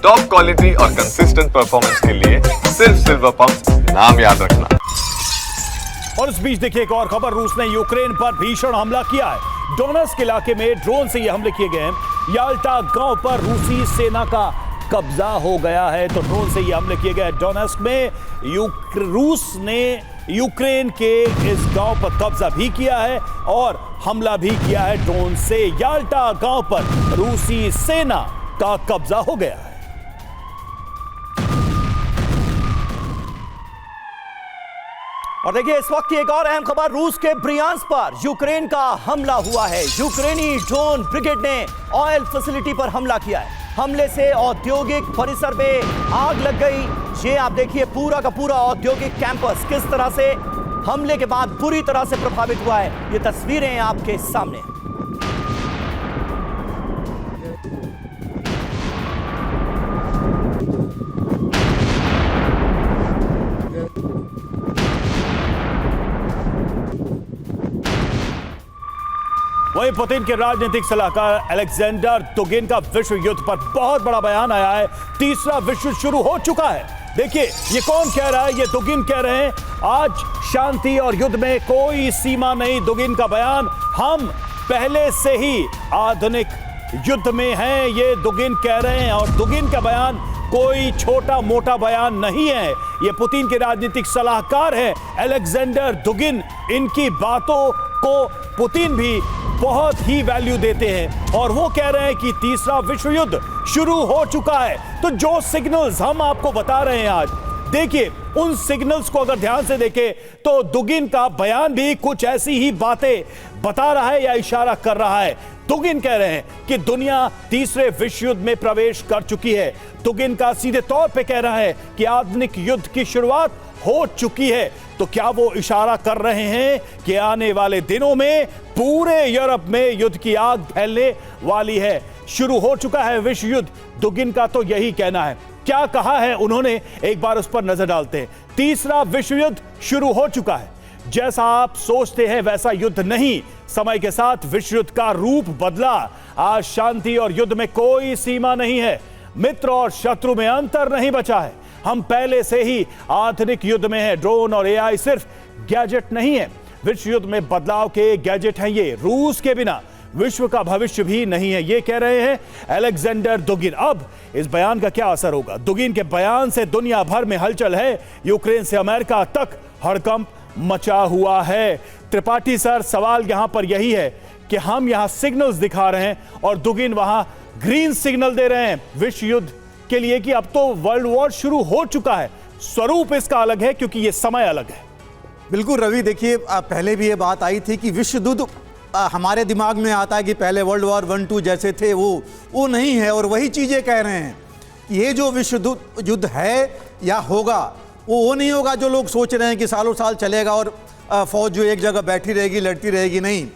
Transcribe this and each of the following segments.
Top quality और consistent performance के लिए सिर्फ सिल्वर पंप नाम याद रखना। और इस बीच देखिए एक और खबर, रूस ने यूक्रेन पर भीषण हमला किया है। डोनेट्स्क इलाके में ड्रोन से ये हमले किए गए हैं। याल्टा गांव पर रूसी सेना का कब्जा हो गया है, तो ड्रोन से ये हमले किए गए। डोनेट्स्क में रूस ने यूक्रेन के इस गांव पर कब्जा भी किया है और हमला भी किया है ड्रोन से। याल्टा गांव पर रूसी सेना का कब्जा हो गया है। और देखिए इस वक्त की एक और अहम खबर, रूस के ब्रियांस्क पर यूक्रेन का हमला हुआ है। यूक्रेनी ड्रोन ब्रिगेड ने ऑयल फैसिलिटी पर हमला किया है। हमले से औद्योगिक परिसर में आग लग गई। ये आप देखिए पूरा का पूरा औद्योगिक कैंपस किस तरह से हमले के बाद बुरी तरह से प्रभावित हुआ है। ये तस्वीरें आपके सामने। वहीं पुतिन के राजनीतिक सलाहकार अलेक्जेंडर दुगिन का विश्व युद्ध पर बहुत बड़ा बयान आया है। तीसरा विश्व युद्ध शुरू हो चुका है। देखिए ये कौन कह रहा है, ये दुगिन कह रहे हैं आज शांति और युद्ध में कोई सीमा नहीं। दुगिन का बयान, हम पहले से ही आधुनिक युद्ध में हैं, ये दुगिन कह रहे हैं। और दुगिन का बयान कोई छोटा मोटा बयान नहीं है, ये पुतिन के राजनीतिक सलाहकार हैं अलेक्जेंडर दुगिन। इनकी बातों को पुतिन भी बहुत ही वैल्यू देते हैं और वो कह रहे हैं कि तीसरा विश्व युद्ध शुरू हो चुका है। तो जो सिग्नल्स हम आपको बता रहे हैं आज, देखिए उन सिग्नल्स को अगर ध्यान से देखें तो दुगिन का बयान भी कुछ ऐसी ही बातें बता रहा है या इशारा कर रहा है। दुगिन कह रहे हैं कि दुनिया तीसरे विश्व युद्ध में प्रवेश कर चुकी है। दुगिन का सीधे तौर पे कह रहा है कि आधुनिक युद्ध की शुरुआत हो चुकी है। तो क्या वो इशारा कर रहे हैं कि आने वाले दिनों में पूरे यूरोप में युद्ध की आग फैलने वाली है, शुरू हो चुका है विश्व युद्ध? दुगिन का तो यही कहना है। क्या कहा है उन्होंने, एक बार उस पर नजर डालते हैं। तीसरा विश्व युद्ध शुरू हो चुका है। जैसा आप सोचते हैं वैसा युद्ध नहीं, समय के साथ विश्व युद्ध का रूप बदला। आज शांति और युद्ध में कोई सीमा नहीं है, मित्र और शत्रु में अंतर नहीं बचा है। हम पहले से ही आधुनिक युद्ध में हैं। ड्रोन और एआई सिर्फ गैजेट नहीं है, विश्व युद्ध में बदलाव के गैजेट हैं ये। रूस के बिना विश्व का भविष्य भी नहीं है, ये कह रहे हैं अलेक्जेंडर दुगिन। अब इस बयान का क्या असर होगा? दुगिन के बयान से दुनिया भर में हलचल है। यूक्रेन से अमेरिका तक हड़कंप मचा हुआ है। त्रिपाठी सर, सवाल यहां पर यही है कि हम यहां सिग्नल्स दिखा रहे हैं और दुगिन वहां ग्रीन सिग्नल दे रहे हैं विश्व युद्ध के लिए कि अब तो वर्ल्ड वॉर शुरू हो चुका है। स्वरूप इसका अलग है क्योंकि यह समय अलग है। बिल्कुल रवि, देखिए पहले भी ये बात आई थी कि विश्व युद्ध हमारे दिमाग में आता है कि पहले वर्ल्ड वॉर 1-2 जैसे थे, वो नहीं है। और वही चीज़ें कह रहे हैं कि ये जो विश्व युद्ध है या होगा वो नहीं होगा जो लोग सोच रहे हैं कि सालों साल चलेगा और फौज जो एक जगह बैठी रहेगी लड़ती रहेगी। नहीं,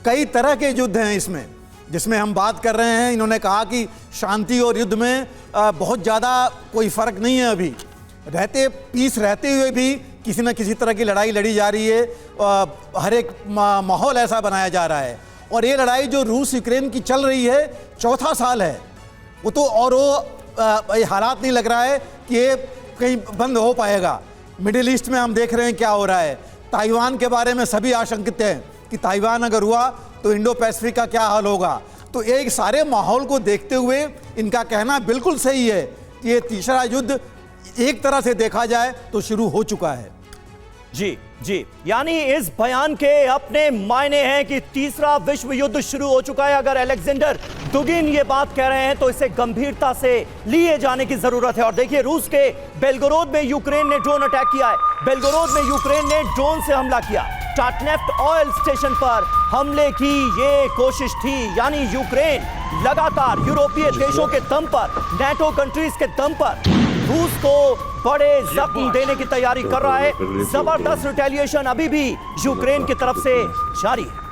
कई तरह के युद्ध हैं इसमें जिसमें हम बात कर रहे हैं। इन्होंने कहा कि शांति और युद्ध में बहुत ज़्यादा कोई फ़र्क नहीं है। अभी पीस रहते हुए भी किसी न किसी तरह की लड़ाई लड़ी जा रही है। हर एक माहौल ऐसा बनाया जा रहा है। और ये लड़ाई जो रूस यूक्रेन की चल रही है, चौथा साल है वो तो, और वो हालात नहीं लग रहा है कि ये कहीं बंद हो पाएगा। मिडिल ईस्ट में हम देख रहे हैं क्या हो रहा है। ताइवान के बारे में सभी आशंकित हैं कि ताइवान अगर हुआ तो इंडो पैसिफिक का क्या हाल होगा। तो एक सारे माहौल को देखते हुए इनका कहना बिल्कुल सही है कि ये तीसरा युद्ध एक तरह से देखा जाए तो शुरू हो चुका है। जी जी, यानी इस बयान के अपने मायने हैं कि तीसरा विश्व युद्ध शुरू हो चुका है। अगर अलेक्जेंडर दुगिन ये बात कह रहे हैं तो इसे गंभीरता से लिए जाने की जरूरत है। और देखिए रूस के बेलगोरोद में यूक्रेन ने ड्रोन अटैक किया है। बेलगोरोद में यूक्रेन ने ड्रोन से हमला किया। टाटनेफ्ट ऑयल स्टेशन पर हमले की ये कोशिश थी। यानी यूक्रेन लगातार यूरोपीय देशों के दम पर, नेटो कंट्रीज के दम पर रूस को बड़े जख्म देने की तैयारी कर रहा है। जबरदस्त रिटेलिएशन अभी भी यूक्रेन की तरफ से जारी है।